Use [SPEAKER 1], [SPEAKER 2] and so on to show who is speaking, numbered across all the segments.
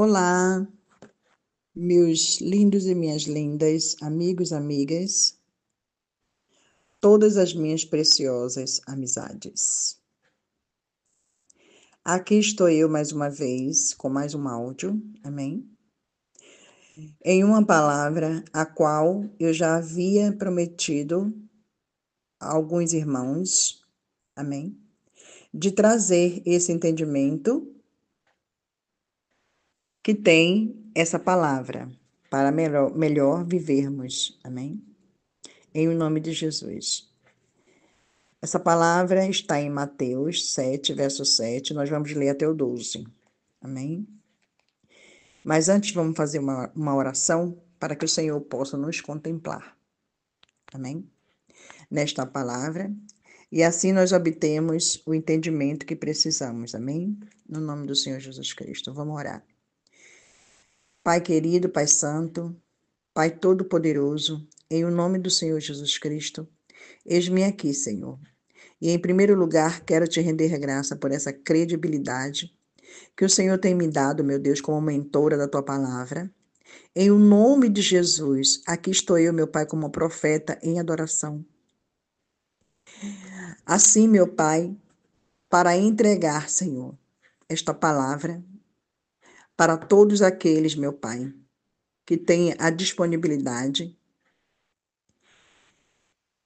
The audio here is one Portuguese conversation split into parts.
[SPEAKER 1] Olá, meus lindos e minhas lindas, amigos, amigas, todas as minhas preciosas amizades. Aqui estou eu mais uma vez com mais um áudio, amém? Em uma palavra a qual eu já havia prometido a alguns irmãos, amém? De trazer esse entendimento que tem essa palavra para melhor vivermos, amém? Em nome de Jesus. Essa palavra está em Mateus 7, verso 7. Nós vamos ler até o 12. Amém? Mas antes vamos fazer uma oração para que o Senhor possa nos contemplar. Amém? Nesta palavra. E assim nós obtemos o entendimento que precisamos. Amém? No nome do Senhor Jesus Cristo. Vamos orar. Pai querido, Pai santo, Pai todo-poderoso, em o nome do Senhor Jesus Cristo, eis-me aqui, Senhor. E em primeiro lugar, quero te render graça por essa credibilidade que o Senhor tem me dado, meu Deus, como mentora da tua palavra. Em o nome de Jesus, aqui estou eu, meu Pai, como profeta em adoração. Assim, meu Pai, para entregar, Senhor, esta palavra para todos aqueles, meu Pai, que têm a disponibilidade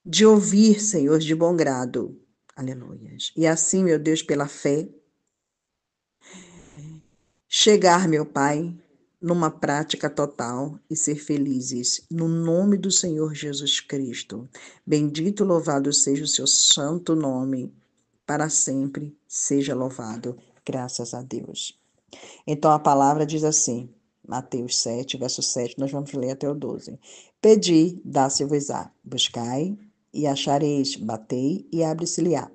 [SPEAKER 1] de ouvir, Senhor, de bom grado. Aleluias. E assim, meu Deus, pela fé, chegar, meu Pai, numa prática total e ser felizes, no nome do Senhor Jesus Cristo. Bendito, louvado seja o seu santo nome, para sempre seja louvado. Graças a Deus. Então a palavra diz assim, Mateus 7, verso 7, nós vamos ler até o 12. Pedi, dá-se-vos-á, buscai e achareis, batei e abre-se-lhe-á.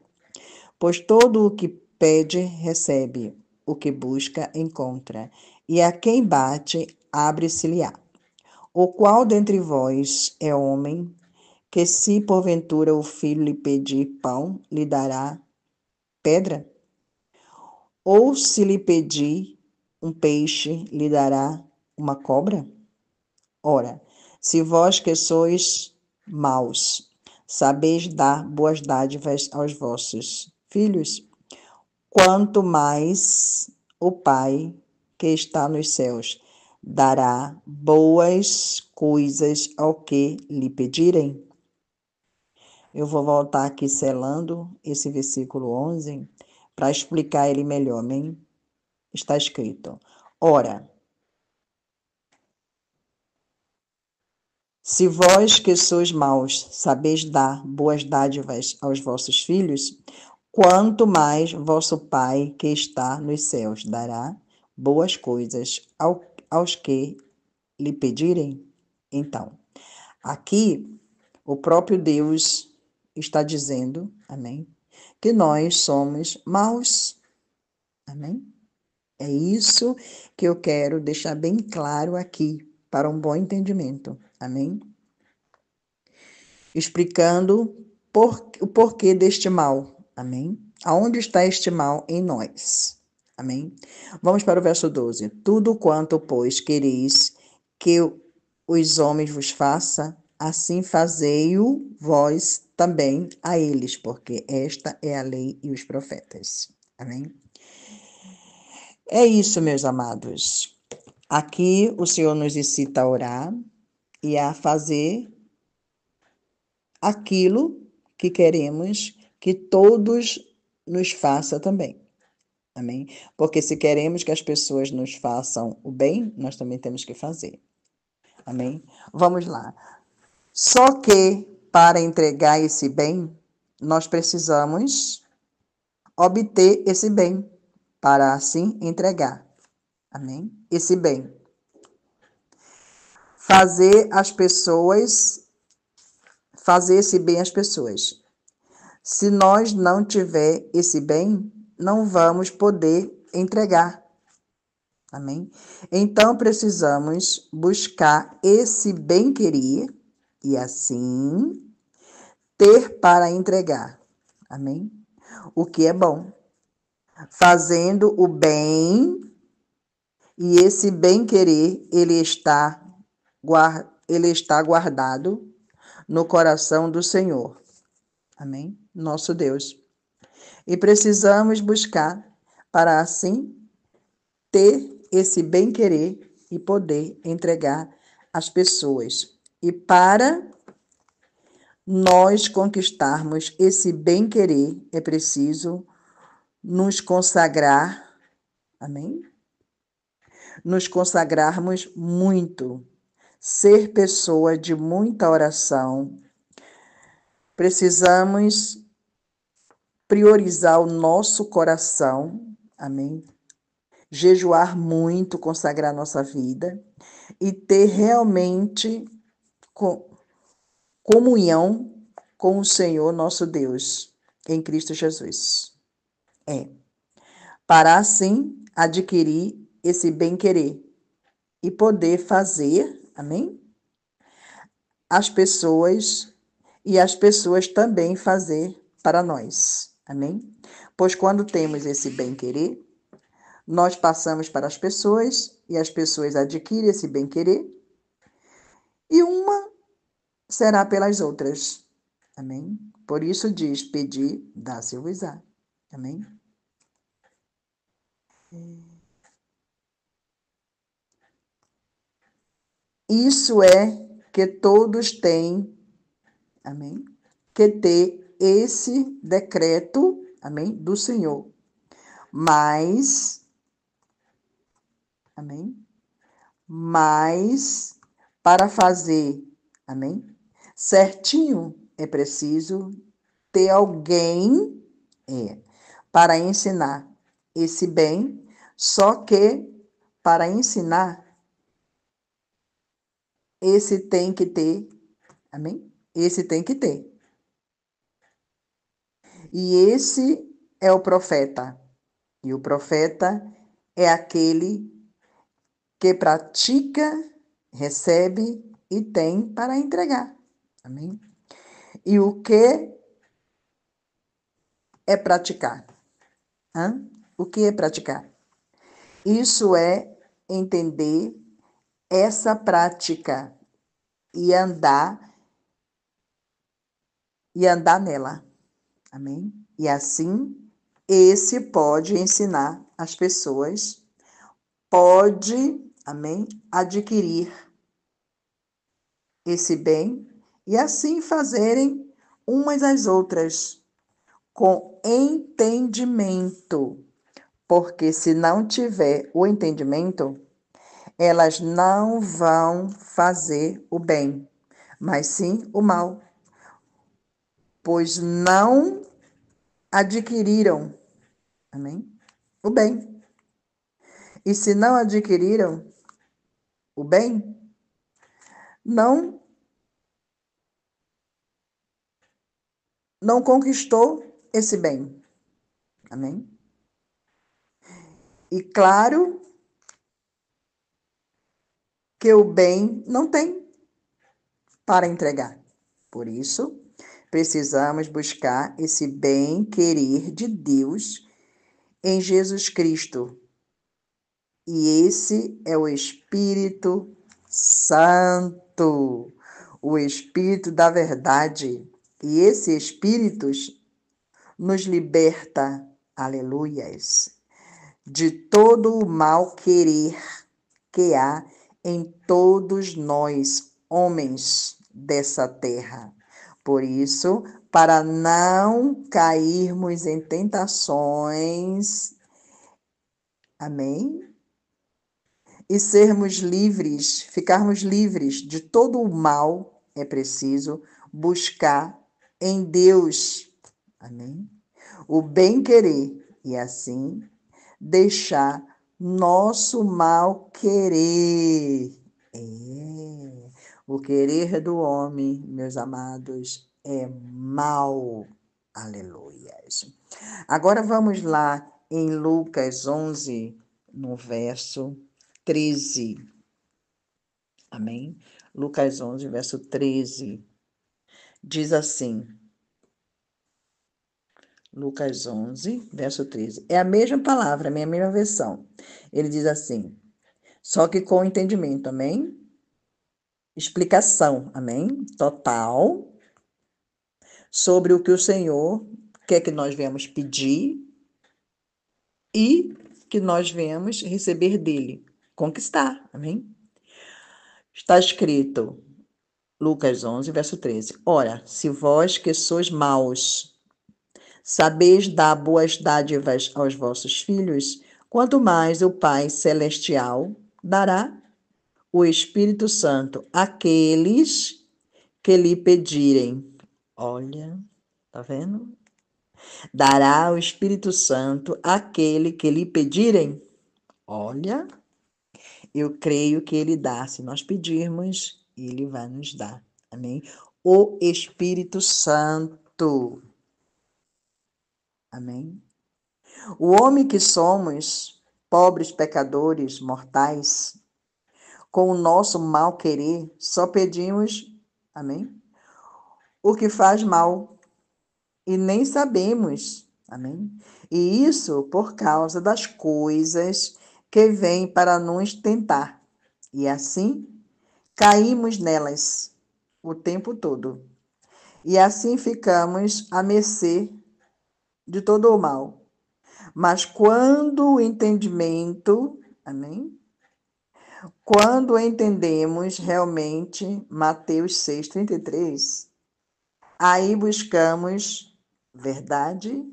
[SPEAKER 1] Pois todo o que pede, recebe, o que busca, encontra, e a quem bate, abre-se-lhe-á. O qual dentre vós é homem, que se porventura o filho lhe pedir pão, lhe dará pedra? Ou se lhe pedir um peixe, lhe dará uma cobra? Ora, se vós que sois maus, sabeis dar boas dádivas aos vossos filhos, quanto mais o Pai que está nos céus dará boas coisas ao que lhe pedirem. Eu vou voltar aqui selando esse versículo 11 para explicar ele melhor, amém? Está escrito: Ora, se vós que sois maus sabeis dar boas dádivas aos vossos filhos, quanto mais vosso Pai que está nos céus dará boas coisas aos que lhe pedirem? Então, aqui o próprio Deus está dizendo, amém, que nós somos maus, amém? É isso que eu quero deixar bem claro aqui, para um bom entendimento, amém? Explicando o porquê deste mal, amém? Aonde está este mal em nós, amém? Vamos para o verso 12. Tudo quanto, pois, quereis que os homens vos façam, assim fazei-o vós também a eles, porque esta é a lei e os profetas, amém? É isso, meus amados. Aqui o Senhor nos incita a orar e a fazer aquilo que queremos que todos nos façam também. Amém? Porque se queremos que as pessoas nos façam o bem, nós também temos que fazer. Amém? Vamos lá. Só que para entregar esse bem, nós precisamos obter esse bem para assim entregar. Amém? Esse bem. Fazer esse bem às pessoas. Se nós não tiver esse bem, não vamos poder entregar. Amém? Então precisamos buscar esse bem-querer e assim ter para entregar. Amém? O que é bom. Fazendo o bem E esse bem-querer, ele está guardado no coração do Senhor. Amém? Nosso Deus. E precisamos buscar para assim ter esse bem-querer e poder entregar às pessoas. E para nós conquistarmos esse bem-querer, é preciso nos consagrar, amém? Nos consagrarmos muito, ser pessoa de muita oração. Precisamos priorizar o nosso coração, amém? Jejuar muito, consagrar nossa vida e ter realmente comunhão com o Senhor nosso Deus, em Cristo Jesus. Para assim adquirir esse bem-querer e poder fazer, amém? As pessoas e as pessoas também fazer para nós, amém? Pois quando temos esse bem-querer, nós passamos para as pessoas e as pessoas adquirem esse bem-querer e uma será pelas outras, amém? Por isso diz, pedir, dá-se-vos-á, amém? Isso é que todos têm, amém? Que ter esse decreto, amém? Do Senhor. Mas, amém? Mas, para fazer, amém? Certinho, é preciso ter alguém, para ensinar esse bem, só que para ensinar, esse tem que ter, amém? Esse tem que ter. E esse é o profeta. E o profeta é aquele que pratica, recebe e tem para entregar. Amém? E o que é praticar? O que é praticar? Isso é entender essa prática e andar nela. Amém? E assim, esse pode ensinar as pessoas, pode, amém, adquirir esse bem e assim fazerem umas às outras com entendimento, porque se não tiver o entendimento, elas não vão fazer o bem, mas sim o mal, pois não adquiriram, amém? O bem. E se não adquiriram o bem, não conquistou esse bem. Amém? E claro que o bem não tem para entregar. Por isso, precisamos buscar esse bem-querer de Deus em Jesus Cristo. E esse é o Espírito Santo, o Espírito da verdade. E esse Espírito nos liberta, aleluias, de todo o mal querer que há em todos nós, homens dessa terra. Por isso, para não cairmos em tentações, amém? E sermos livres, ficarmos livres de todo o mal, é preciso buscar em Deus, amém? O bem-querer e assim deixar nosso mal querer. O querer do homem, meus amados, é mal. Aleluias. Agora vamos lá em Lucas 11, no verso 13. Amém? Lucas 11, verso 13. Diz assim. Lucas 11, verso 13. É a mesma palavra, a mesma versão. Ele diz assim: Só que com entendimento, amém? Explicação, amém? Total sobre o que o Senhor quer que nós venhamos pedir e que nós venhamos receber dele, conquistar, amém? Está escrito, Lucas 11, verso 13. Ora, se vós que sois maus, sabeis dar boas dádivas aos vossos filhos, quanto mais o Pai Celestial dará o Espírito Santo àqueles que lhe pedirem. Olha, tá vendo? Dará o Espírito Santo àquele que lhe pedirem. Olha, eu creio que ele dá. Se nós pedirmos, ele vai nos dar. Amém? O Espírito Santo. Amém? O homem que somos, pobres pecadores mortais, com o nosso mal querer, só pedimos, amém? O que faz mal e nem sabemos, amém? E isso por causa das coisas que vêm para nos tentar. E assim caímos nelas o tempo todo. E assim ficamos à mercê de todo o mal. Mas quando o entendimento, amém? Quando entendemos realmente Mateus 6,33, aí buscamos verdade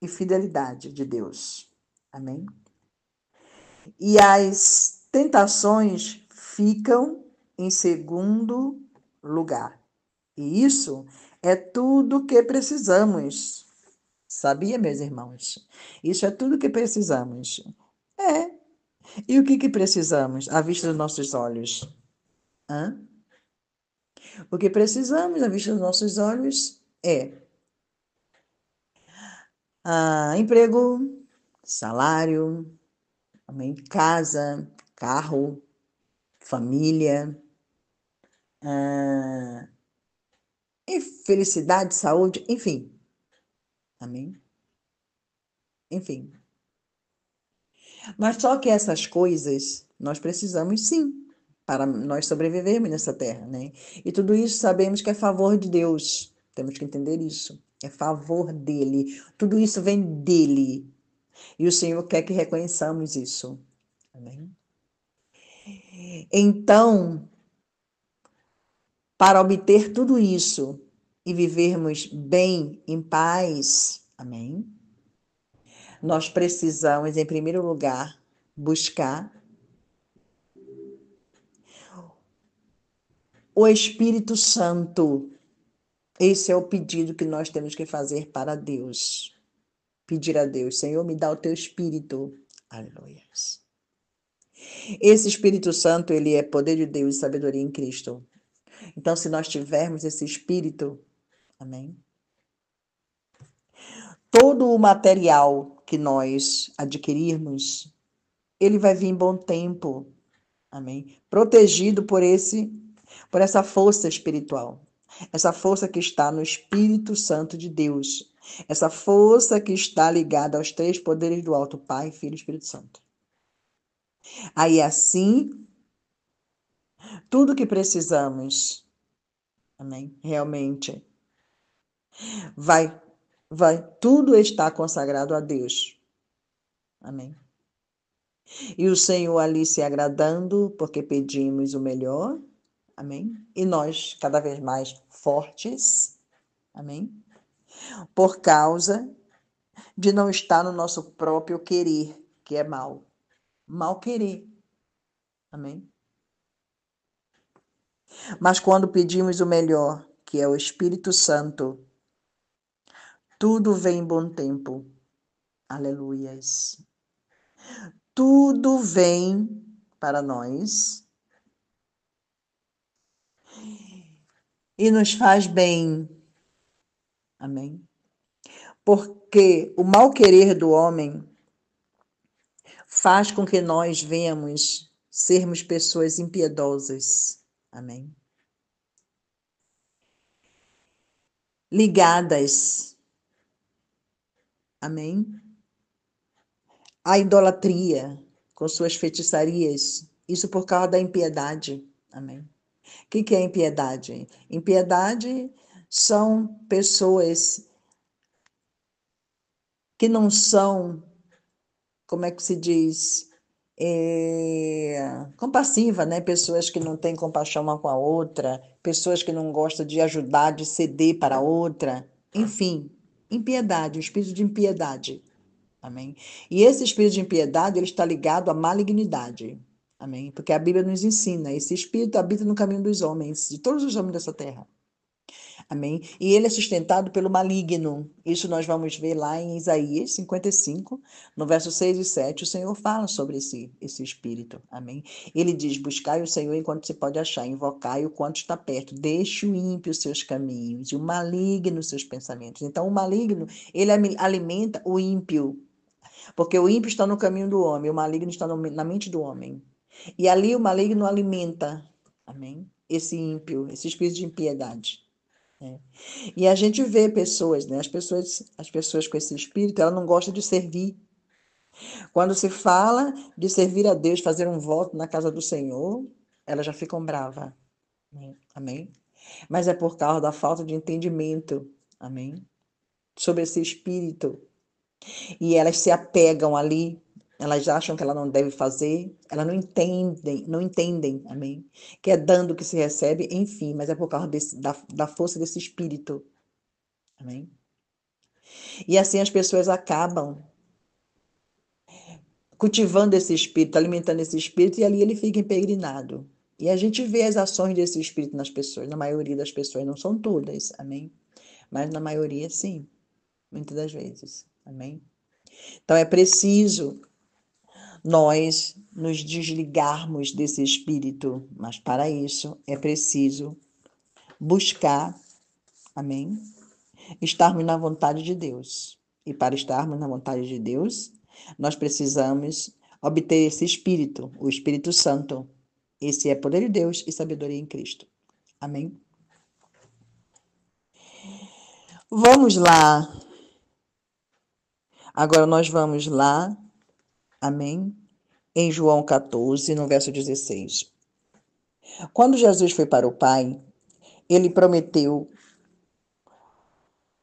[SPEAKER 1] e fidelidade de Deus. Amém? E as tentações ficam em segundo lugar. E isso é tudo que precisamos. Sabia, meus irmãos? Isso é tudo que precisamos. É. E o que precisamos à vista dos nossos olhos? Hã? O que precisamos à vista dos nossos olhos é emprego, salário, amém? Casa, carro, família, ah, e felicidade, saúde, enfim. Amém? Enfim. Mas só que essas coisas nós precisamos sim, para nós sobrevivermos nessa terra, né? E tudo isso sabemos que é favor de Deus. Temos que entender isso. É favor dele. Tudo isso vem dele. E o Senhor quer que reconheçamos isso. Amém? Então, para obter tudo isso e vivermos bem, em paz, amém? Nós precisamos, em primeiro lugar, buscar o Espírito Santo. Esse é o pedido que nós temos que fazer para Deus. Pedir a Deus, Senhor, me dá o teu Espírito. Aleluia. Esse Espírito Santo, ele é poder de Deus e sabedoria em Cristo. Então, se nós tivermos esse Espírito, amém? Todo o material que nós adquirirmos, ele vai vir em bom tempo, amém? Protegido por essa força espiritual. Essa força que está no Espírito Santo de Deus. Essa força que está ligada aos três poderes do alto, Pai, Filho e Espírito Santo. Aí assim, tudo que precisamos, amém? Realmente vai, tudo está consagrado a Deus. Amém. E o Senhor ali se agradando, porque pedimos o melhor. Amém. E nós cada vez mais fortes. Amém. Por causa de não estar no nosso próprio querer, que é mal. Mal querer. Amém? Mas quando pedimos o melhor, que é o Espírito Santo, tudo vem em bom tempo. Aleluias. Tudo vem para nós e nos faz bem. Amém? Porque o mal querer do homem faz com que nós venhamos sermos pessoas impiedosas. Amém? Ligadas. Amém? A idolatria. com suas feitiçarias. Isso por causa da impiedade. Amém. O que é impiedade? Impiedade são pessoas que não são, como é que se diz, compassiva, né? Pessoas que não têm compaixão uma com a outra, pessoas que não gostam de ajudar, de ceder para a outra, enfim, impiedade, o espírito de impiedade, amém? E esse espírito de impiedade, ele está ligado à malignidade, amém? Porque a Bíblia nos ensina, esse espírito habita no caminho dos homens, de todos os homens dessa terra. Amém? E ele é sustentado pelo maligno. Isso nós vamos ver lá em Isaías 55, no verso 6 e 7. O Senhor fala sobre esse espírito. Amém? Ele diz: buscai o Senhor enquanto se pode achar, invocai-o quanto está perto. Deixe o ímpio os seus caminhos e o maligno os seus pensamentos. Então, o maligno, ele alimenta o ímpio. Porque o ímpio está no caminho do homem, o maligno está na mente do homem. E ali o maligno alimenta, amém? Esse ímpio, esse espírito de impiedade. E a gente vê pessoas, né? As pessoas com esse espírito, ela não gosta de servir. Quando se fala de servir a Deus, fazer um voto na casa do Senhor, elas já ficam bravas. Amém? Mas é por causa da falta de entendimento, amém? Sobre esse espírito. E elas se apegam ali, elas acham que ela não deve fazer, elas não entendem, amém? Que é dando que se recebe, enfim, mas é por causa da força desse espírito, amém? E assim as pessoas acabam cultivando esse espírito, alimentando esse espírito, e ali ele fica impregnado. E a gente vê as ações desse espírito nas pessoas, na maioria das pessoas, não são todas, amém? Mas na maioria, sim, muitas das vezes, amém? Então é preciso nós nos desligarmos desse espírito, mas para isso é preciso buscar, amém? Estarmos na vontade de Deus. E para estarmos na vontade de Deus, nós precisamos obter esse Espírito, o Espírito Santo. Esse é poder de Deus e sabedoria em Cristo. Amém? Vamos lá. Agora nós vamos lá. Amém? Em João 14, no verso 16. Quando Jesus foi para o Pai, ele prometeu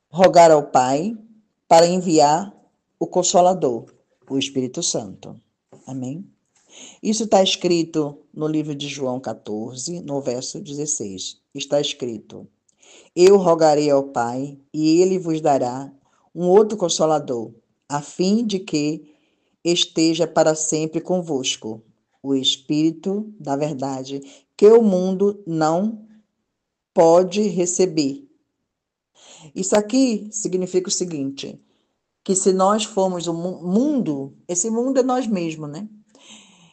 [SPEAKER 1] rogar ao Pai para enviar o Consolador, o Espírito Santo. Amém? Isso está escrito no livro de João 14, no verso 16. Está escrito: eu rogarei ao Pai, e ele vos dará um outro Consolador, a fim de que esteja para sempre convosco, o Espírito da verdade, que o mundo não pode receber. Isso aqui significa o seguinte, que se nós formos o mundo, esse mundo é nós mesmos, né?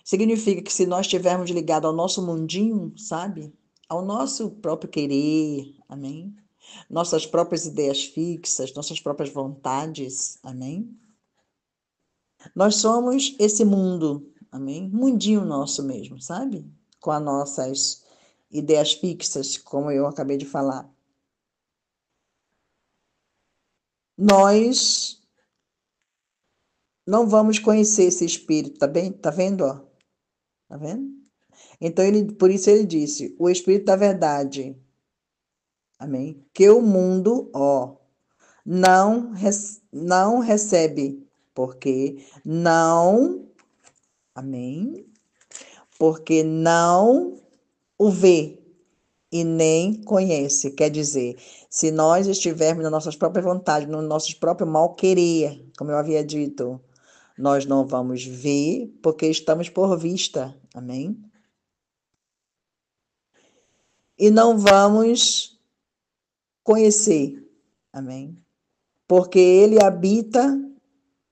[SPEAKER 1] Significa que se nós estivermos ligados ao nosso mundinho, sabe? Ao nosso próprio querer, amém? Nossas próprias ideias fixas, nossas próprias vontades, amém? Nós somos esse mundo, amém? Mundinho nosso mesmo, sabe? Com as nossas ideias fixas, como eu acabei de falar. Nós não vamos conhecer esse espírito, tá bem? Tá vendo, ó? Tá vendo? Então, por isso ele disse, o Espírito da verdade, amém? Que o mundo, ó, não recebe, porque não, amém? Porque não o vê e nem conhece. Quer dizer, se nós estivermos nas nossas próprias vontades, no nosso próprio mal querer, como eu havia dito, nós não vamos ver, porque estamos por vista, amém? E não vamos conhecer, amém? Porque ele habita,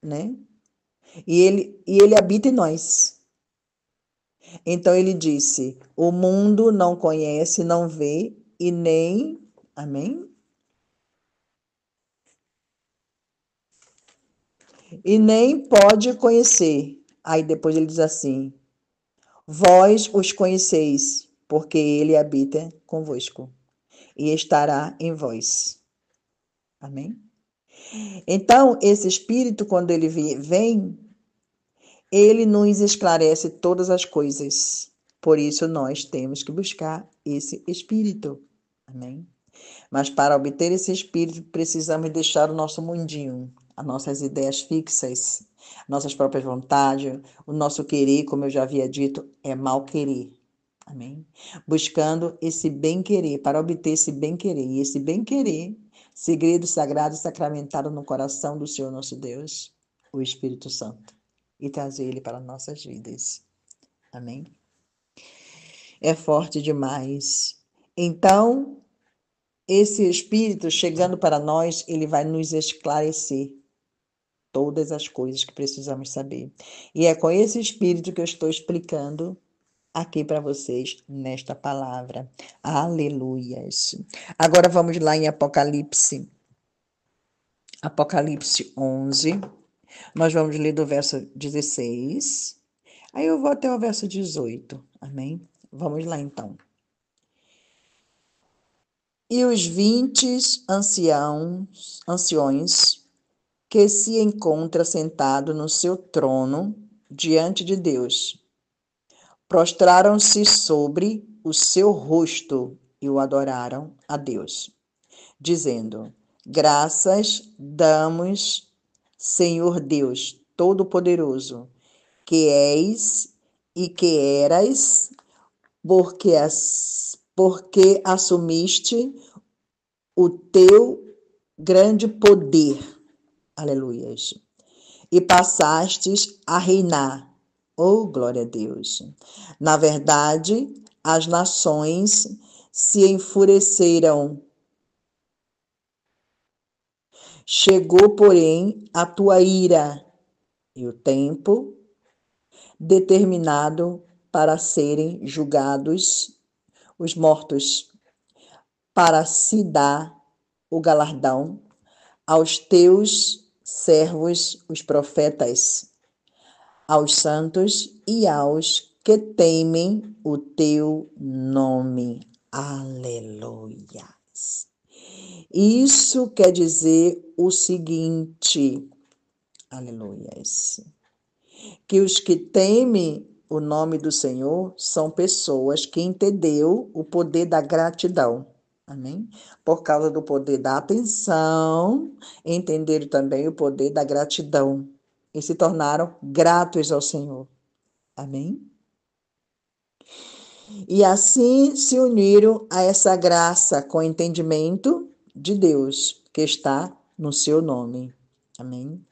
[SPEAKER 1] né? E ele habita em nós. Então ele disse: o mundo não conhece, não vê e nem, amém? E nem pode conhecer. Aí depois ele diz assim: vós os conheceis, porque ele habita convosco e estará em vós. Amém? Então, esse espírito, quando ele vem, Ele nos esclarece todas as coisas. Por isso nós temos que buscar esse espírito. Amém? Mas para obter esse espírito, precisamos deixar o nosso mundinho, as nossas ideias fixas, nossas próprias vontades, o nosso querer, como eu já havia dito, é mal querer. Amém? Buscando esse bem-querer, para obter esse bem-querer. E esse bem-querer, segredo sagrado sacramentado no coração do Senhor nosso Deus, o Espírito Santo, e trazer ele para nossas vidas. Amém? É forte demais. Então, esse Espírito chegando para nós, ele vai nos esclarecer todas as coisas que precisamos saber. E é com esse Espírito que eu estou explicando aqui para vocês nesta palavra. Aleluias. Agora vamos lá em Apocalipse. Apocalipse 11. Nós vamos ler do verso 16. Aí eu vou até o verso 18. Amém? Vamos lá então. E os 20 anciões que se encontra sentado no seu trono diante de Deus, prostraram-se sobre o seu rosto e o adoraram a Deus, dizendo: Graças damos, Senhor Deus Todo-Poderoso, que és e que eras, porque assumiste o teu grande poder. Aleluias. E passastes a reinar. Oh, glória a Deus. Na verdade, as nações se enfureceram. Chegou, porém, a tua ira e o tempo determinado para serem julgados os mortos, para se dar o galardão aos teus servos, os profetas, aos santos e aos que temem o teu nome. Aleluias. Isso quer dizer o seguinte, aleluias, que os que temem o nome do Senhor são pessoas que entenderam o poder da gratidão. Amém? Por causa do poder da atenção, entenderam também o poder da gratidão e se tornaram gratos ao Senhor. Amém? E assim se uniram a essa graça com entendimento de Deus que está no seu nome. Amém?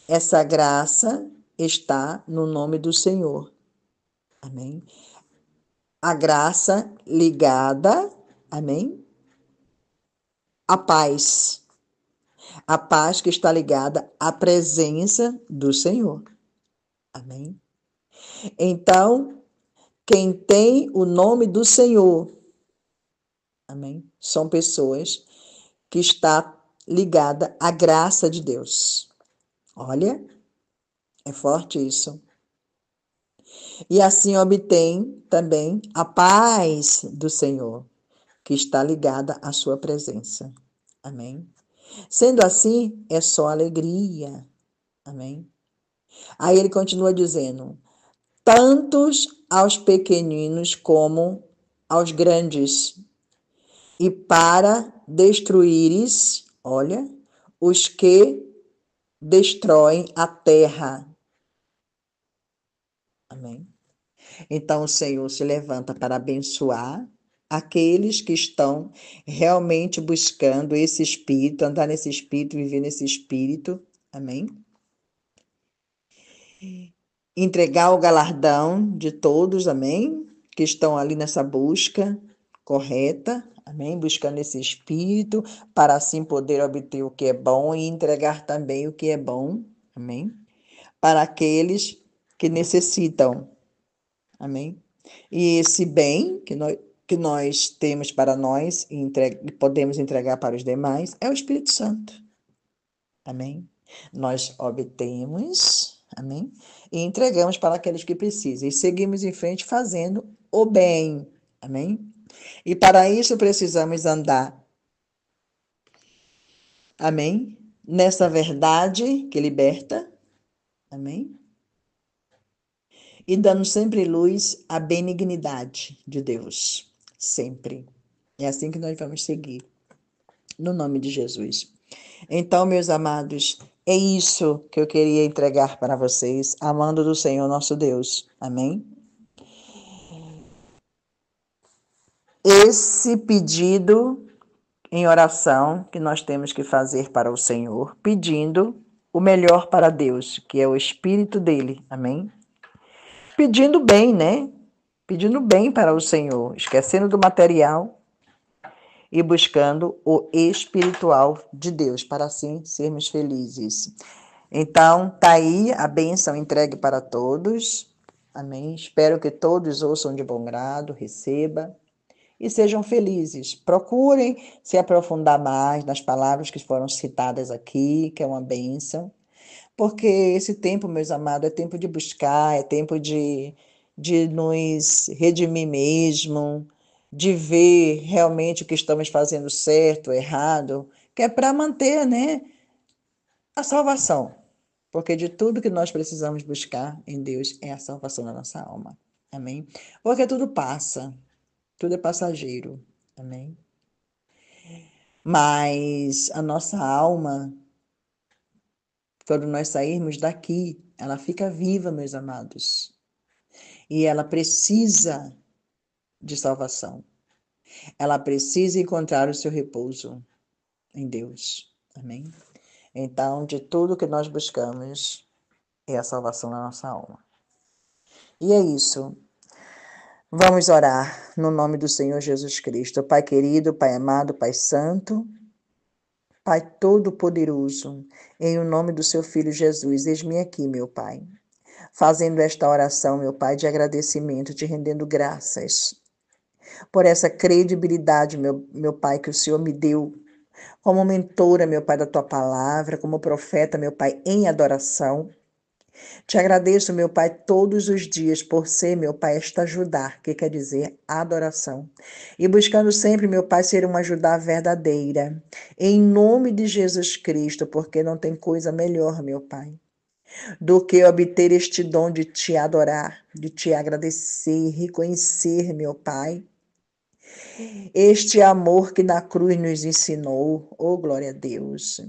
[SPEAKER 1] Essa graça está no nome do Senhor. Amém? A graça ligada, amém? A paz. A paz que está ligada à presença do Senhor. Amém? Então, quem tem o nome do Senhor, amém? São pessoas que está ligada à graça de Deus. Olha, é forte isso. E assim obtém também a paz do Senhor, que está ligada à sua presença. Amém? Sendo assim, é só alegria. Amém? Aí ele continua dizendo: tantos aos pequeninos como aos grandes, e para destruíres, olha, os que destroem a terra. Amém? Então o Senhor se levanta para abençoar aqueles que estão realmente buscando esse espírito, andar nesse espírito, viver nesse espírito. Amém? Entregar o galardão de todos, amém? Que estão ali nessa busca correta, amém? Buscando esse espírito, para assim poder obter o que é bom e entregar também o que é bom, amém? Para aqueles que necessitam, amém? E esse bem que nós temos para nós e podemos entregar para os demais é o Espírito Santo, amém? Nós obtemos, amém? E entregamos para aqueles que precisam. E seguimos em frente fazendo o bem, amém? E para isso precisamos andar, amém? Nessa verdade que liberta, amém? e dando sempre luz à benignidade de Deus. Sempre. É assim que nós vamos seguir, no nome de Jesus. Então, meus amados, é isso que eu queria entregar para vocês, amando do Senhor nosso Deus. Amém? Esse pedido em oração que nós temos que fazer para o Senhor, pedindo o melhor para Deus, que é o Espírito dele. Amém? Pedindo bem, né? Pedindo bem para o Senhor, esquecendo do material e buscando o espiritual de Deus, para assim sermos felizes. Então, tá aí a bênção entregue para todos. Amém? Espero que todos ouçam de bom grado, receba e sejam felizes. Procurem se aprofundar mais nas palavras que foram citadas aqui, que é uma bênção. Porque esse tempo, meus amados, é tempo de buscar, é tempo de nos redimir mesmo, de ver realmente o que estamos fazendo certo, errado, que é para manter, né, a salvação. Porque de tudo que nós precisamos buscar em Deus é a salvação da nossa alma. Amém? Porque tudo passa, tudo é passageiro. Amém? Mas a nossa alma, quando nós sairmos daqui, ela fica viva, meus amados. E ela precisa de salvação. Ela precisa encontrar o seu repouso em Deus. Amém? Então, de tudo que nós buscamos é a salvação da nossa alma. E é isso. Vamos orar no nome do Senhor Jesus Cristo. Pai querido, Pai amado, Pai santo, Pai todo-poderoso, em o nome do seu Filho Jesus, eis-me aqui, meu Pai, fazendo esta oração, meu Pai, de agradecimento, te rendendo graças por essa credibilidade, meu Pai, que o Senhor me deu como mentora, meu Pai, da tua palavra, como profeta, meu Pai, em adoração. Te agradeço, meu Pai, todos os dias por ser, meu Pai, esta ajudar, que quer dizer adoração. E buscando sempre, meu Pai, ser uma ajudar verdadeira. Em nome de Jesus Cristo, porque não tem coisa melhor, meu Pai, do que obter este dom de te adorar, de te agradecer, reconhecer, meu Pai, este amor que na cruz nos ensinou. Oh, glória a Deus.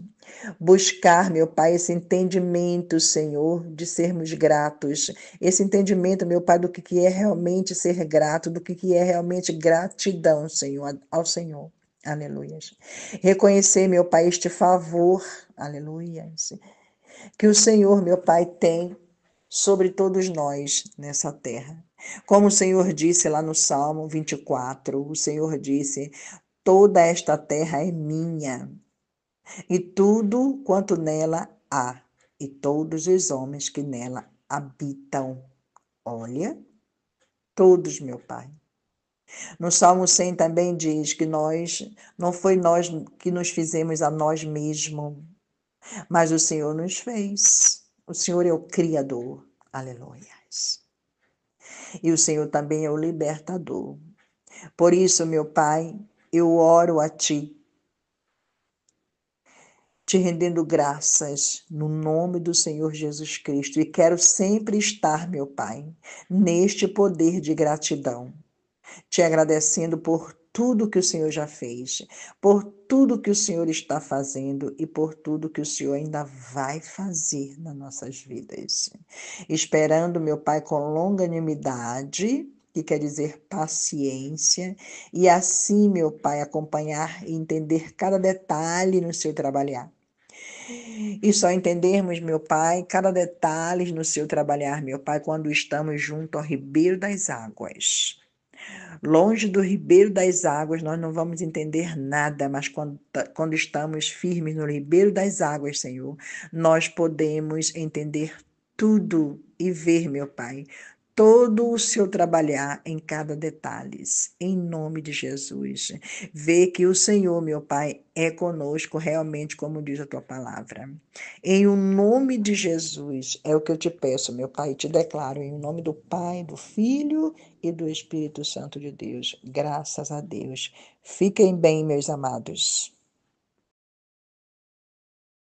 [SPEAKER 1] Buscar, meu Pai, esse entendimento, Senhor, de sermos gratos. Esse entendimento, meu Pai, do que é realmente ser grato, do que é realmente gratidão, Senhor, ao Senhor. Aleluias. Reconhecer, meu Pai, este favor, aleluias, que o Senhor, meu Pai, tem sobre todos nós nessa terra. Como o Senhor disse lá no Salmo 24, o Senhor disse: toda esta terra é minha, e tudo quanto nela há, e todos os homens que nela habitam. Olha, todos, meu Pai. No Salmo 100 também diz que não foi nós que nos fizemos a nós mesmos, mas o Senhor nos fez. O Senhor é o Criador. Aleluias. E o Senhor também é o libertador. Por isso, meu Pai, eu oro a Ti, te rendendo graças no nome do Senhor Jesus Cristo. E quero sempre estar, meu Pai, neste poder de gratidão, te agradecendo por tudo que o Senhor já fez, por tudo que o Senhor está fazendo e por tudo que o Senhor ainda vai fazer nas nossas vidas. Esperando, meu Pai, com longanimidade, que quer dizer paciência, e assim, meu Pai, acompanhar e entender cada detalhe no seu trabalhar. E só entendermos, meu Pai, cada detalhe no seu trabalhar, meu Pai, quando estamos junto ao ribeiro das águas. Longe do ribeiro das águas, nós não vamos entender nada, mas quando estamos firmes no ribeiro das águas, Senhor, nós podemos entender tudo e ver, meu Pai, todo o seu trabalhar em cada detalhe, em nome de Jesus. Ver que o Senhor, meu Pai, é conosco realmente, como diz a tua palavra. Em o nome de Jesus, é o que eu te peço, meu Pai, te declaro, em nome do Pai, do Filho e do Espírito Santo de Deus. Graças a Deus. Fiquem bem, meus amados.